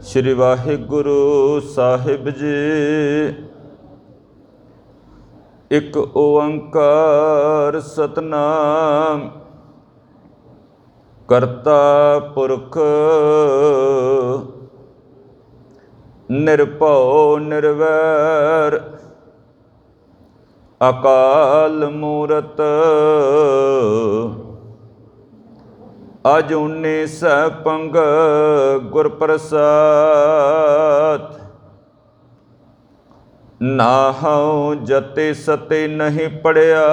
श्री वाहिगुरु साहिब जी। एक ओंकार सतनाम करता पुरख निर्भौ निर्वैर अकाल मूरत अजूनी सैभंग गुर प्रसाद। नाहु जति सति नहीं पढ़िया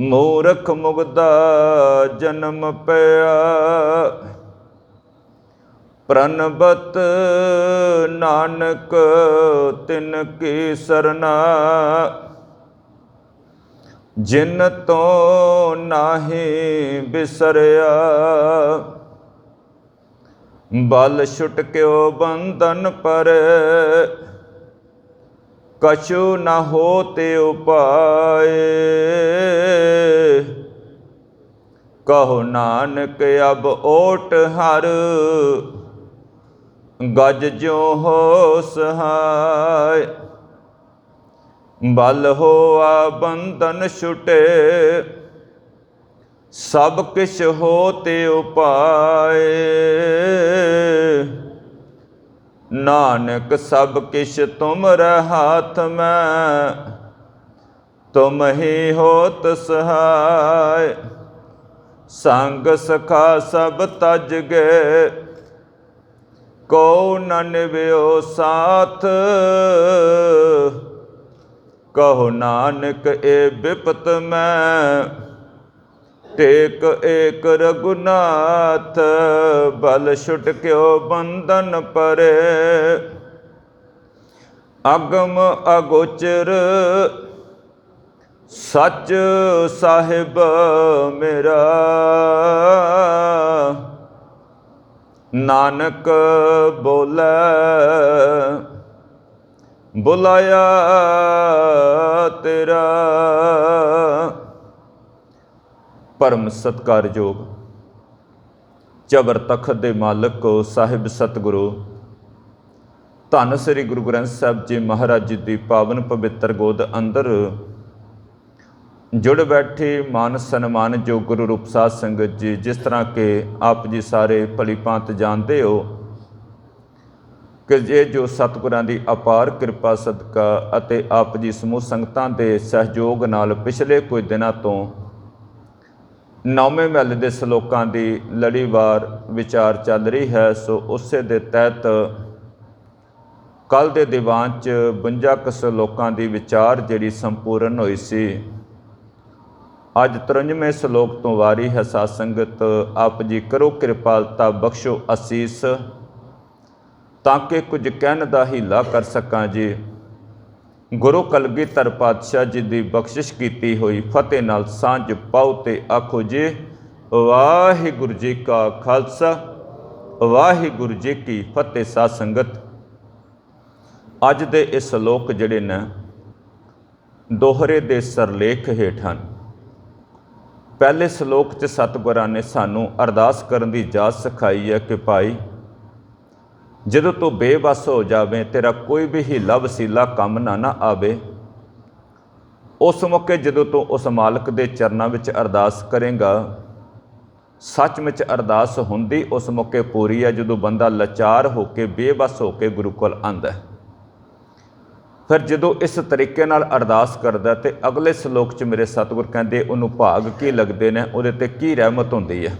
मूरख मुगदा जन्म पया। प्रणबत नानक तिन की सरना जिन तो नाहि बिसरिया। बल छुटक्यो बंधन पर कछु न होते उपाय। कहो नानक अब ओट हर गज ज्यों हो सहाय। बल होआ बंधन छुटे सब किछ होते उपाय। नानक सब किछ तुमरे हाथ में तुम ही होत सहाय। संग सखा सब तज गए को न निभ्यो साथ। कहो नानक ए विपत में टेक एक रघुनाथ। बल छुटक्यो बंधन परे अगम अगोचर सच साहिब मेरा। नानक बोले बुलाया तेरा। परम सत्कारयोग चबर तखत दे मालक को साहिब सतगुरु धन श्री गुरु ग्रंथ साहिब जी महाराज जी की पावन पवित्र गोद अंदर जुड़ बैठे मान सन्मान जो गुरु रूप साध संगत जी। जिस तरह के आप जी सारे भली भांत जानते हो कि ये जो सतगुरां दी अपार किरपा सदका अते आप जी समूह संगतां दे सहयोग नाल पिछले कुछ दिनों तो नौवें महल के सलोकां की लड़ीवार विचार चल रही है। सो उस दे तहत कल के दीवान च 52 सलोकां की विचार जिहड़ी संपूर्ण हुई सी। अज 53वें सलोक तो वारी है। साध संगत आप जी करो कृपालता बख्शो असीस ताकि कुछ कहन का हीला कर सकां जी। गुरु कलगीधर पातशाह जी की बख्शिश की हुई फतेह नाल सांझ पाओ ते आखो जी वाहिगुरू जी का खालसा वाहिगुरू जी की फतेह। साध संगत अज दे इस सलोक जिहड़े ने दोहरे दे सरलेख हेठ हन। पहले सलोक च सतगुरां ने सानू अरदास करन दी जाच सिखाई है कि भाई जदों तू बेबस हो जावे तेरा कोई भी हीला वसीला काम ना आवे उस मौके जदों तू उस मालक दे चरनां विच अरदास करेंगा सचमुच अरदास हुंदी उस मौके पूरी है जदों बंदा लाचार होके बेबस होके गुरु कोल आंदा है। फिर जदों इस तरीके नाल अरदास करदा ते अगले सलोक च मेरे सतगुर कहंदे उहनूं भाग की लगदे ने उहदे ते की रहमत हुंदी है।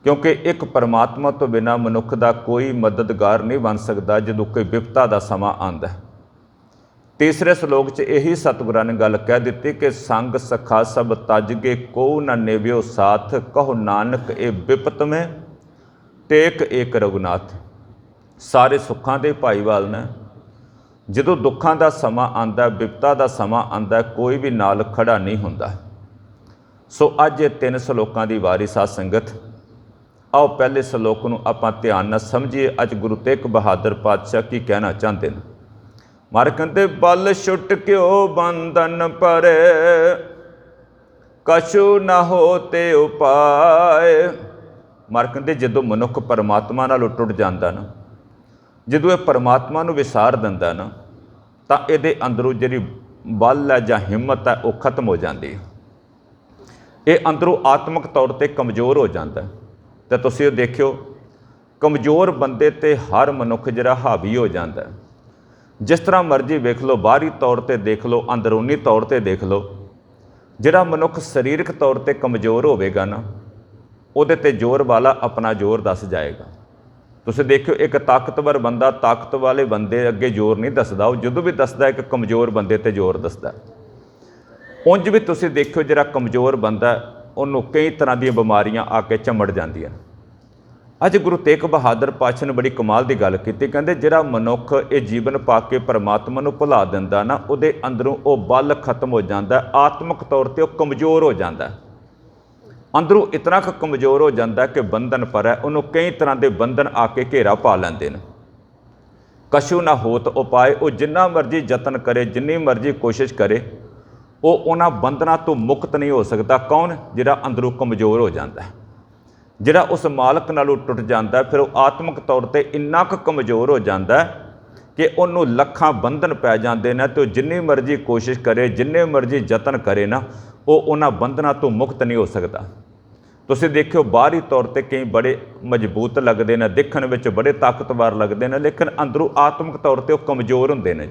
क्योंकि एक परमात्मा तो बिना मनुख का कोई मददगार नहीं बन सकता जदों कोई विपता का समा आंदा है। तीसरे सलोक च यही सतगुरां ने गल कह दी कि संग सखा सब तज के को न नेव्यो साथ। कहो नानक ए विपत में टेक एक रघुनाथ। सारे सुखां दे भाईवाल ने जदों दुखां का समा आंदा विपता का समा आंदा कोई भी नाल खड़ा नहीं हुंदा। सो अज ये 3 सलोकां की वारी साध संगत आओ पहले सलोक नूं आपां ध्यान नाल समझिए। अज गुरु तेग बहादुर पातशाह की कहना चाहते हैं। महाराज कहते बल छुट क्यों बंधन परे ਕਛੂ ਨ ਹੋਤੇ ਉਪਾਏ। ਮਹਾਰਾਜ ਕਹਿੰਦੇ ਜਦੋਂ ਮਨੁੱਖ ਪਰਮਾਤਮਾ ਨਾਲੋਂ ਟੁੱਟ ਜਾਂਦਾ ਨਾ, ਜਦੋਂ ਇਹ ਪਰਮਾਤਮਾ ਨੂੰ ਵਿਸਾਰ ਦਿੰਦਾ ਨਾ, ਤਾਂ ਇਹਦੇ ਅੰਦਰੋਂ ਜਿਹੜੀ ਬਲ ਹੈ ਜਾਂ ਹਿੰਮਤ ਹੈ ਉਹ ਖਤਮ ਹੋ ਜਾਂਦੀ ਹੈ। ਇਹ ਅੰਦਰੋਂ ਆਤਮਿਕ ਤੌਰ 'ਤੇ ਕਮਜ਼ੋਰ ਹੋ ਜਾਂਦਾ। ਤਾਂ ਤੁਸੀਂ ਉਹ ਦੇਖਿਓ, ਕਮਜ਼ੋਰ ਬੰਦੇ 'ਤੇ ਹਰ ਮਨੁੱਖ ਜਿਹੜਾ ਹਾਵੀ ਹੋ ਜਾਂਦਾ। ਜਿਸ ਤਰ੍ਹਾਂ ਮਰਜ਼ੀ ਵੇਖ ਲਓ, ਬਾਹਰੀ ਤੌਰ 'ਤੇ ਦੇਖ ਲਓ, ਅੰਦਰੂਨੀ ਤੌਰ 'ਤੇ ਦੇਖ ਲਓ, ਜਿਹੜਾ ਮਨੁੱਖ ਸਰੀਰਕ ਤੌਰ 'ਤੇ ਕਮਜ਼ੋਰ ਹੋਵੇਗਾ ਨਾ, ਉਹਦੇ 'ਤੇ ਜ਼ੋਰ ਵਾਲਾ ਆਪਣਾ ਜ਼ੋਰ ਦੱਸ ਜਾਏਗਾ। ਤੁਸੀਂ ਦੇਖਿਓ, ਇੱਕ ਤਾਕਤਵਰ ਬੰਦਾ ਤਾਕਤ ਵਾਲੇ ਬੰਦੇ ਅੱਗੇ ਜ਼ੋਰ ਨਹੀਂ ਦੱਸਦਾ, ਉਹ ਜਦੋਂ ਵੀ ਦੱਸਦਾ ਇੱਕ ਕਮਜ਼ੋਰ ਬੰਦੇ 'ਤੇ ਜ਼ੋਰ ਦੱਸਦਾ। ਉਂਝ ਵੀ ਤੁਸੀਂ ਦੇਖਿਓ, ਜਿਹੜਾ ਕਮਜ਼ੋਰ ਬੰਦਾ ਉਹਨੂੰ ਕਈ ਤਰ੍ਹਾਂ ਦੀਆਂ ਬਿਮਾਰੀਆਂ ਆ ਕੇ ਚੰਮੜ ਜਾਂਦੀਆਂ। ਅੱਜ ਗੁਰੂ ਤੇਗ ਬਹਾਦਰ ਪਾਤਸ਼ਾਹ ਨੇ ਬੜੀ ਕਮਾਲ ਦੀ ਗੱਲ ਕੀਤੀ। ਕਹਿੰਦੇ ਜਿਹੜਾ ਮਨੁੱਖ ਇਹ ਜੀਵਨ ਪਾ ਕੇ ਪਰਮਾਤਮਾ ਨੂੰ ਭੁਲਾ ਦਿੰਦਾ ਨਾ, ਉਹਦੇ ਅੰਦਰੋਂ ਉਹ ਬਲ ਖਤਮ ਹੋ ਜਾਂਦਾ, ਆਤਮਿਕ ਤੌਰ 'ਤੇ ਉਹ ਕਮਜ਼ੋਰ ਹੋ ਜਾਂਦਾ। ਅੰਦਰੋਂ ਇਤਨਾ ਕੁ ਕਮਜ਼ੋਰ ਹੋ ਜਾਂਦਾ ਕਿ ਬੰਧਨ ਪਰ ਹੈ, ਉਹਨੂੰ ਕਈ ਤਰ੍ਹਾਂ ਦੇ ਬੰਧਨ ਆ ਕੇ ਘੇਰਾ ਪਾ ਲੈਂਦੇ ਨੇ। ਕਛੂ ਨਾ ਹੋਤ ਉਪਾਏ। ਉਹ ਜਿੰਨਾ ਮਰਜ਼ੀ ਯਤਨ ਕਰੇ, ਜਿੰਨੀ ਮਰਜ਼ੀ ਕੋਸ਼ਿਸ਼ ਕਰੇ, ਉਹ ਉਹਨਾਂ ਬੰਧਨਾਂ ਤੋਂ ਮੁਕਤ ਨਹੀਂ ਹੋ ਸਕਦਾ। ਕੌਣ? ਜਿਹੜਾ ਅੰਦਰੋਂ ਕਮਜ਼ੋਰ ਹੋ ਜਾਂਦਾ, ਜਿਹੜਾ ਉਸ ਮਾਲਕ ਨਾਲੋਂ ਟੁੱਟ ਜਾਂਦਾ। ਫਿਰ ਉਹ ਆਤਮਿਕ ਤੌਰ 'ਤੇ ਇੰਨਾ ਕੁ ਕਮਜ਼ੋਰ ਹੋ ਜਾਂਦਾ ਕਿ ਉਹਨੂੰ ਲੱਖਾਂ ਬੰਧਨ ਪੈ ਜਾਂਦੇ ਨੇ, ਅਤੇ ਉਹ ਜਿੰਨੀ ਮਰਜ਼ੀ ਕੋਸ਼ਿਸ਼ ਕਰੇ, ਜਿੰਨੇ ਮਰਜ਼ੀ ਯਤਨ ਕਰੇ ਨਾ, ਉਹ ਉਹਨਾਂ ਬੰਧਨਾਂ ਤੋਂ ਮੁਕਤ ਨਹੀਂ ਹੋ ਸਕਦਾ। ਤੁਸੀਂ ਦੇਖਿਓ, ਬਾਹਰੀ ਤੌਰ 'ਤੇ ਕਈ ਬੜੇ ਮਜ਼ਬੂਤ ਲੱਗਦੇ ਨੇ, ਦੇਖਣ ਵਿੱਚ ਬੜੇ ਤਾਕਤਵਰ ਲੱਗਦੇ ਨੇ, ਲੇਕਿਨ ਅੰਦਰੋਂ ਆਤਮਿਕ ਤੌਰ 'ਤੇ ਉਹ ਕਮਜ਼ੋਰ ਹੁੰਦੇ ਨੇ।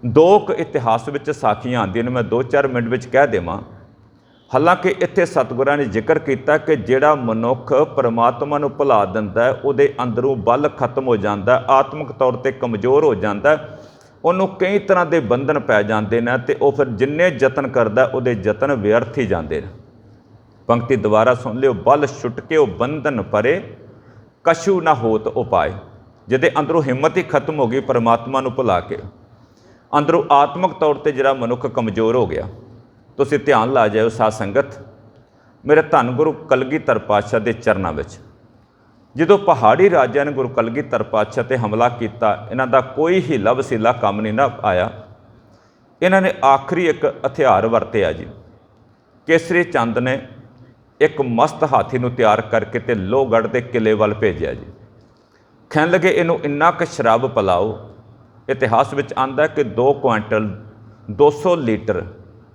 ਦੋ ਕੁ ਇਤਿਹਾਸ ਵਿੱਚ ਸਾਖੀਆਂ ਆਉਂਦੀਆਂ ਨੇ, ਮੈਂ 2-4 ਮਿੰਟ ਵਿੱਚ ਕਹਿ ਦੇਵਾਂ। ਹਾਲਾਂਕਿ ਇੱਥੇ ਸਤਿਗੁਰਾਂ ਨੇ ਜ਼ਿਕਰ ਕੀਤਾ ਕਿ ਜਿਹੜਾ ਮਨੁੱਖ ਪਰਮਾਤਮਾ ਨੂੰ ਭੁਲਾ ਦਿੰਦਾ, ਉਹਦੇ ਅੰਦਰੋਂ ਬਲ ਖਤਮ ਹੋ ਜਾਂਦਾ, ਆਤਮਿਕ ਤੌਰ 'ਤੇ ਕਮਜ਼ੋਰ ਹੋ ਜਾਂਦਾ, ਉਹਨੂੰ ਕਈ ਤਰ੍ਹਾਂ ਦੇ ਬੰਧਨ ਪੈ ਜਾਂਦੇ ਨੇ, ਅਤੇ ਉਹ ਫਿਰ ਜਿੰਨੇ ਯਤਨ ਕਰਦਾ ਉਹਦੇ ਯਤਨ ਵਿਅਰਥ ਹੀ ਜਾਂਦੇ ਨੇ। ਪੰਕਤੀ ਦੁਬਾਰਾ ਸੁਣ ਲਿਓ, ਬਲ ਛੁਟਕੇ ਉਹ ਬੰਧਨ ਪਰੇ, ਕਛੂ ਨਾ ਹੋਤ ਉਪਾਏ। ਜਿਹਦੇ ਅੰਦਰੋਂ ਹਿੰਮਤ ਹੀ ਖਤਮ ਹੋ ਗਈ ਪਰਮਾਤਮਾ ਨੂੰ ਭੁਲਾ ਕੇ, ਅੰਦਰੋਂ ਆਤਮਿਕ ਤੌਰ 'ਤੇ ਜਿਹੜਾ ਮਨੁੱਖ ਕਮਜ਼ੋਰ ਹੋ ਗਿਆ। ਤੁਸੀਂ ਧਿਆਨ ਲਾ ਜਾਇਓ ਸਾਧ ਸੰਗਤ, ਮੇਰੇ ਧੰਨ ਗੁਰੂ ਕਲਗੀਧਰ ਪਾਤਸ਼ਾਹ ਦੇ ਚਰਨਾਂ ਵਿੱਚ ਜਦੋਂ ਪਹਾੜੀ ਰਾਜਿਆਂ ਨੇ ਗੁਰੂ ਕਲਗੀਧਰ ਪਾਤਸ਼ਾਹ 'ਤੇ ਹਮਲਾ ਕੀਤਾ, ਇਹਨਾਂ ਦਾ ਕੋਈ ਹੀਲਾ ਵਸੀਲਾ ਕੰਮ ਨਹੀਂ ਨਾ ਆਇਆ। ਇਹਨਾਂ ਨੇ ਆਖਰੀ ਇੱਕ ਹਥਿਆਰ ਵਰਤਿਆ ਜੀ। ਕੇਸਰੀ ਚੰਦ ਨੇ ਇੱਕ ਮਸਤ ਹਾਥੀ ਨੂੰ ਤਿਆਰ ਕਰਕੇ ਤੇ ਲੋਹਗੜ੍ਹ ਦੇ ਕਿਲੇ ਵੱਲ ਭੇਜਿਆ ਜੀ। ਕਹਿਣ ਲੱਗੇ ਇਹਨੂੰ ਇੰਨਾ ਕੁ ਸ਼ਰਾਬ ਪਿਲਾਓ। ਇਤਿਹਾਸ ਵਿੱਚ ਆਉਂਦਾ ਕਿ 2 ਕੁਆਂਟਲ 200 ਲੀਟਰ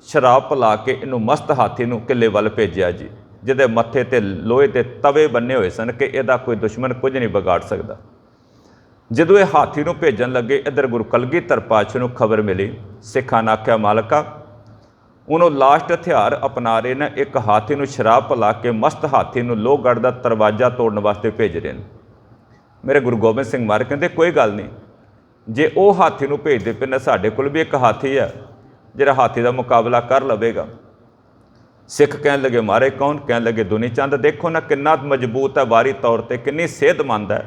ਸ਼ਰਾਬ ਪਿਲਾ ਕੇ ਇਹਨੂੰ ਮਸਤ ਹਾਥੀ ਨੂੰ ਕਿਲੇ ਵੱਲ ਭੇਜਿਆ ਜੀ, ਜਿਹਦੇ ਮੱਥੇ 'ਤੇ ਲੋਹੇ ਦੇ ਤਵੇ ਬੰਨੇ ਹੋਏ ਸਨ ਕਿ ਇਹਦਾ ਕੋਈ ਦੁਸ਼ਮਣ ਕੁਝ ਨਹੀਂ ਵਿਗਾੜ ਸਕਦਾ। ਜਦੋਂ ਇਹ ਹਾਥੀ ਨੂੰ ਭੇਜਣ ਲੱਗੇ, ਇੱਧਰ ਗੁਰੂ ਕਲਗੀਧਰ ਪਾਤਸ਼ਾਹ ਨੂੰ ਖਬਰ ਮਿਲੀ। ਸਿੱਖਾਂ ਨੇ ਆਖਿਆ, ਮਾਲਕਾ ਉਹਨੂੰ ਲਾਸਟ ਹਥਿਆਰ ਅਪਣਾ ਰਹੇ ਨੇ, ਇੱਕ ਹਾਥੀ ਨੂੰ ਸ਼ਰਾਬ ਪਿਲਾ ਕੇ ਮਸਤ ਹਾਥੀ ਨੂੰ ਲੋਹਗੜ੍ਹ ਦਾ ਦਰਵਾਜ਼ਾ ਤੋੜਨ ਵਾਸਤੇ ਭੇਜ ਰਹੇ ਨੇ। ਮੇਰੇ ਗੁਰੂ ਗੋਬਿੰਦ ਸਿੰਘ ਮਹਾਰਾਜ ਕਹਿੰਦੇ ਕੋਈ ਗੱਲ ਨਹੀਂ, ਜੇ ਉਹ ਹਾਥੀ ਨੂੰ ਭੇਜਦੇ ਪਏ ਨੇ, ਸਾਡੇ ਕੋਲ ਵੀ ਇੱਕ ਹਾਥੀ ਹੈ ਜਿਹੜਾ ਹਾਥੀ ਦਾ ਮੁਕਾਬਲਾ ਕਰ ਲਵੇਗਾ। ਸਿੱਖ ਕਹਿਣ ਲੱਗੇ, ਮਹਾਰਾਜ ਕੌਣ? ਕਹਿਣ ਲੱਗੇ ਦੁਨੀ ਚੰਦ। ਦੇਖੋ ਨਾ ਕਿੰਨਾ ਮਜ਼ਬੂਤ ਹੈ, ਬਾਹਰੀ ਤੌਰ 'ਤੇ ਕਿੰਨੀ ਸਿਹਤਮੰਦ ਹੈ।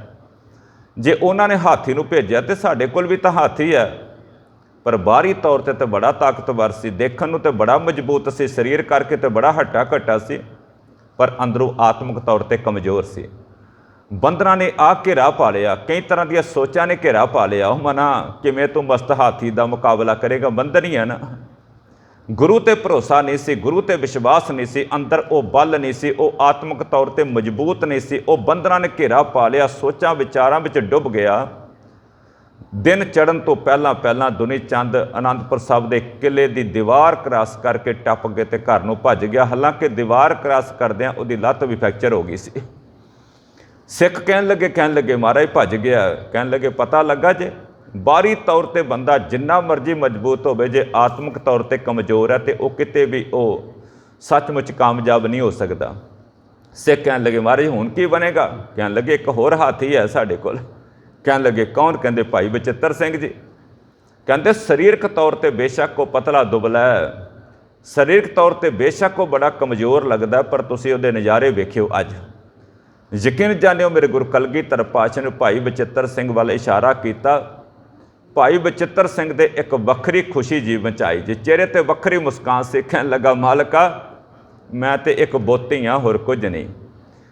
ਜੇ ਉਹਨਾਂ ਨੇ ਹਾਥੀ ਨੂੰ ਭੇਜਿਆ ਤੇ ਸਾਡੇ ਕੋਲ ਵੀ ਤਾਂ ਹਾਥੀ ਹੈ, ਪਰ ਬਾਹਰੀ ਤੌਰ 'ਤੇ ਤਾਂ ਬੜਾ ਤਾਕਤਵਰ ਸੀ, ਦੇਖਣ ਨੂੰ ਤਾਂ ਬੜਾ ਮਜ਼ਬੂਤ ਸੀ, ਸਰੀਰ ਕਰਕੇ ਤਾਂ ਬੜਾ ਹੱਟਾ ਘੱਟਾ ਸੀ, ਪਰ ਅੰਦਰੋਂ ਆਤਮਿਕ ਤੌਰ 'ਤੇ ਕਮਜ਼ੋਰ ਸੀ। ਬੰਦਰਾਂ ਨੇ ਆ ਘੇਰਾ ਪਾ ਲਿਆ, ਕਈ ਤਰ੍ਹਾਂ ਦੀਆਂ ਸੋਚਾਂ ਨੇ ਘੇਰਾ ਪਾ ਲਿਆ। ਉਹ ਮਨਾ ਕਿਵੇਂ ਤੂੰ ਮਸਤ ਹਾਥੀ ਦਾ ਮੁਕਾਬਲਾ ਕਰੇਗਾ? ਬੰਧਨ ਹੀ ਹੈ ਨਾ। ਗੁਰੂ 'ਤੇ ਭਰੋਸਾ ਨਹੀਂ ਸੀ, ਗੁਰੂ 'ਤੇ ਵਿਸ਼ਵਾਸ ਨਹੀਂ ਸੀ, ਅੰਦਰ ਉਹ ਬਲ ਨਹੀਂ ਸੀ, ਉਹ ਆਤਮਿਕ ਤੌਰ 'ਤੇ ਮਜ਼ਬੂਤ ਨਹੀਂ ਸੀ। ਉਹ ਬੰਦਰਾਂ ਨੇ ਘੇਰਾ ਪਾ ਲਿਆ, ਸੋਚਾਂ ਵਿਚਾਰਾਂ ਵਿੱਚ ਡੁੱਬ ਗਿਆ। ਦਿਨ ਚੜ੍ਹਨ ਤੋਂ ਪਹਿਲਾਂ ਦੁਨੀ ਚੰਦ ਅਨੰਦਪੁਰ ਸਾਹਿਬ ਦੇ ਕਿਲੇ ਦੀ ਦੀਵਾਰ ਕ੍ਰਾਸ ਕਰਕੇ ਟੱਪ ਕੇ ਤੇ ਘਰ ਨੂੰ ਭੱਜ ਗਿਆ। ਹਾਲਾਂਕਿ ਦੀਵਾਰ ਕ੍ਰਾਸ ਕਰਦਿਆਂ ਉਹਦੀ ਲੱਤ ਵੀ ਫ੍ਰੈਕਚਰ ਹੋ ਗਈ ਸੀ। ਸਿੱਖ ਕਹਿਣ ਲੱਗੇ ਮਹਾਰਾਜ ਭੱਜ ਗਿਆ। ਕਹਿਣ ਲੱਗੇ ਪਤਾ ਲੱਗਾ ਜੇ ਬਾਹਰੀ ਤੌਰ 'ਤੇ ਬੰਦਾ ਜਿੰਨਾ ਮਰਜ਼ੀ ਮਜ਼ਬੂਤ ਹੋਵੇ, ਜੇ ਆਤਮਿਕ ਤੌਰ 'ਤੇ ਕਮਜ਼ੋਰ ਹੈ ਤੇ ਉਹ ਕਿਤੇ ਵੀ ਉਹ ਸੱਚਮੁੱਚ ਕਾਮਯਾਬ ਨਹੀਂ ਹੋ ਸਕਦਾ। ਸਿੱਖ ਕਹਿਣ ਲੱਗੇ ਮਹਾਰਾਜ ਹੁਣ ਕੀ ਬਣੇਗਾ? ਕਹਿਣ ਲੱਗੇ ਇੱਕ ਹੋਰ ਹਾਥੀ ਹੈ ਸਾਡੇ ਕੋਲ। ਕਹਿਣ ਲੱਗੇ ਕੌਣ? ਕਹਿੰਦੇ ਭਾਈ ਬਚਿੱਤਰ ਸਿੰਘ ਜੀ। ਕਹਿੰਦੇ ਸਰੀਰਕ ਤੌਰ 'ਤੇ ਬੇਸ਼ੱਕ ਉਹ ਪਤਲਾ ਦੁਬਲਾ ਹੈ, ਸਰੀਰਕ ਤੌਰ 'ਤੇ ਬੇਸ਼ੱਕ ਉਹ ਬੜਾ ਕਮਜ਼ੋਰ ਲੱਗਦਾ, ਪਰ ਤੁਸੀਂ ਉਹਦੇ ਨਜ਼ਾਰੇ ਵੇਖਿਓ। ਅੱਜ ਯਕੀਨ ਜਾਣਿਓ, ਮੇਰੇ ਗੁਰੂ ਕਲਗੀਧਰ ਪਾਤਸ਼ਾਹ ਨੇ ਭਾਈ ਬਚਿੱਤਰ ਸਿੰਘ ਵੱਲ ਇਸ਼ਾਰਾ ਕੀਤਾ। ਭਾਈ ਬਚਿੱਤਰ ਸਿੰਘ ਦੇ ਇੱਕ ਵੱਖਰੀ ਖੁਸ਼ੀ ਜੀਵਨ 'ਚ ਆਈ ਜੀ, ਚਿਹਰੇ 'ਤੇ ਵੱਖਰੀ ਮੁਸਕਾਨ ਸੀ। ਕਹਿਣ ਲੱਗਾ ਮਾਲਕਾ ਮੈਂ ਤੇ ਇੱਕ ਬੋਤੀ ਹਾਂ, ਹੋਰ ਕੁਝ ਨਹੀਂ।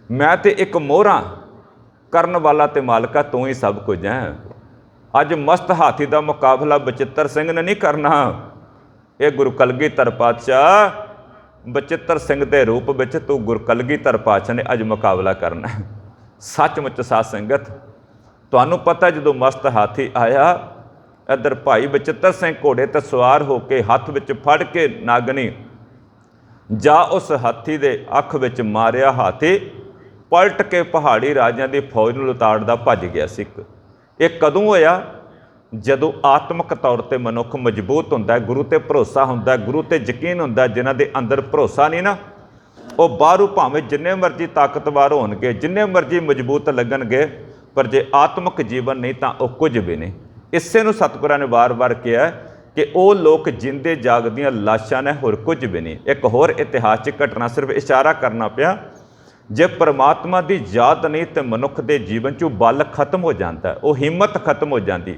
ਮੈਂ ਤੇ ਇੱਕ ਮੋਹਰਾ ਕਰਨ ਵਾਲਾ ਤੇ ਮਾਲਕਾ ਤੂੰ ਹੀ ਸਭ ਕੁਝ ਹੈ। ਅੱਜ ਮਸਤ ਹਾਥੀ ਦਾ ਮੁਕਾਬਲਾ ਬਚਿੱਤਰ ਸਿੰਘ ਨੇ ਨਹੀਂ ਕਰਨਾ। ਇਹ ਗੁਰੂ ਕਲਗੀਧਰ ਪਾਤਸ਼ਾਹ ਬਚਿੱਤਰ ਸਿੰਘ ਦੇ ਰੂਪ ਵਿੱਚ ਤੂੰ ਗੁਰ ਕਲਗੀਧਰ ਪਾਤਸ਼ਾਹ ਨੇ ਅੱਜ ਮੁਕਾਬਲਾ ਕਰਨਾ ਹੈ। ਸੱਚਮੁੱਚ ਸਾਧ ਸੰਗਤ, ਤੁਹਾਨੂੰ ਪਤਾ ਜਦੋਂ ਮਸਤ ਹਾਥੀ ਆਇਆ, ਇੱਧਰ ਭਾਈ ਬਚਿੱਤਰ ਸਿੰਘ ਘੋੜੇ 'ਤੇ ਸਵਾਰ ਹੋ ਕੇ ਹੱਥ ਵਿੱਚ ਫੜ ਕੇ ਨਾਗਣੀ ਜਾ ਉਸ ਹਾਥੀ ਦੇ ਅੱਖ ਵਿੱਚ ਮਾਰਿਆ। ਹਾਥੀ ਪਲਟ ਕੇ ਪਹਾੜੀ ਰਾਜਿਆਂ ਦੀ ਫੌਜ ਨੂੰ ਲੁਤਾੜਦਾ ਭੱਜ ਗਿਆ ਸੀ। ਇਹ ਕਦੋਂ ਹੋਇਆ? ਜਦੋਂ ਆਤਮਿਕ ਤੌਰ 'ਤੇ ਮਨੁੱਖ ਮਜ਼ਬੂਤ ਹੁੰਦਾ, ਗੁਰੂ 'ਤੇ ਭਰੋਸਾ ਹੁੰਦਾ, ਗੁਰੂ 'ਤੇ ਯਕੀਨ ਹੁੰਦਾ। ਜਿਨ੍ਹਾਂ ਦੇ ਅੰਦਰ ਭਰੋਸਾ ਨਹੀਂ ਨਾ, ਉਹ ਬਾਹਰੋਂ ਭਾਵੇਂ ਜਿੰਨੇ ਮਰਜ਼ੀ ਤਾਕਤਵਰ ਹੋਣਗੇ, ਜਿੰਨੇ ਮਰਜ਼ੀ ਮਜ਼ਬੂਤ ਲੱਗਣਗੇ, ਪਰ ਜੇ ਆਤਮਿਕ ਜੀਵਨ ਨਹੀਂ ਤਾਂ ਉਹ ਕੁਝ ਵੀ ਨਹੀਂ। ਇਸੇ ਨੂੰ ਸਤਿਗੁਰਾਂ ਨੇ ਵਾਰ-ਵਾਰ ਕਿਹਾ ਕਿ ਉਹ ਲੋਕ ਜਿੰਦੇ ਜਾਗਦੀਆਂ ਲਾਸ਼ਾਂ ਨੇ, ਹੋਰ ਕੁਝ ਵੀ ਨਹੀਂ। ਇੱਕ ਹੋਰ ਇਤਿਹਾਸਕ ਘਟਨਾ ਸਿਰਫ ਇਸ਼ਾਰਾ ਕਰਨਾ ਪਿਆ, ਜੇ ਪਰਮਾਤਮਾ ਦੀ ਯਾਦ ਨਹੀਂ ਤੇ ਮਨੁੱਖ ਦੇ ਜੀਵਨ 'ਚੋਂ ਬਲ ਖਤਮ ਹੋ ਜਾਂਦਾ, ਉਹ ਹਿੰਮਤ ਖਤਮ ਹੋ ਜਾਂਦੀ।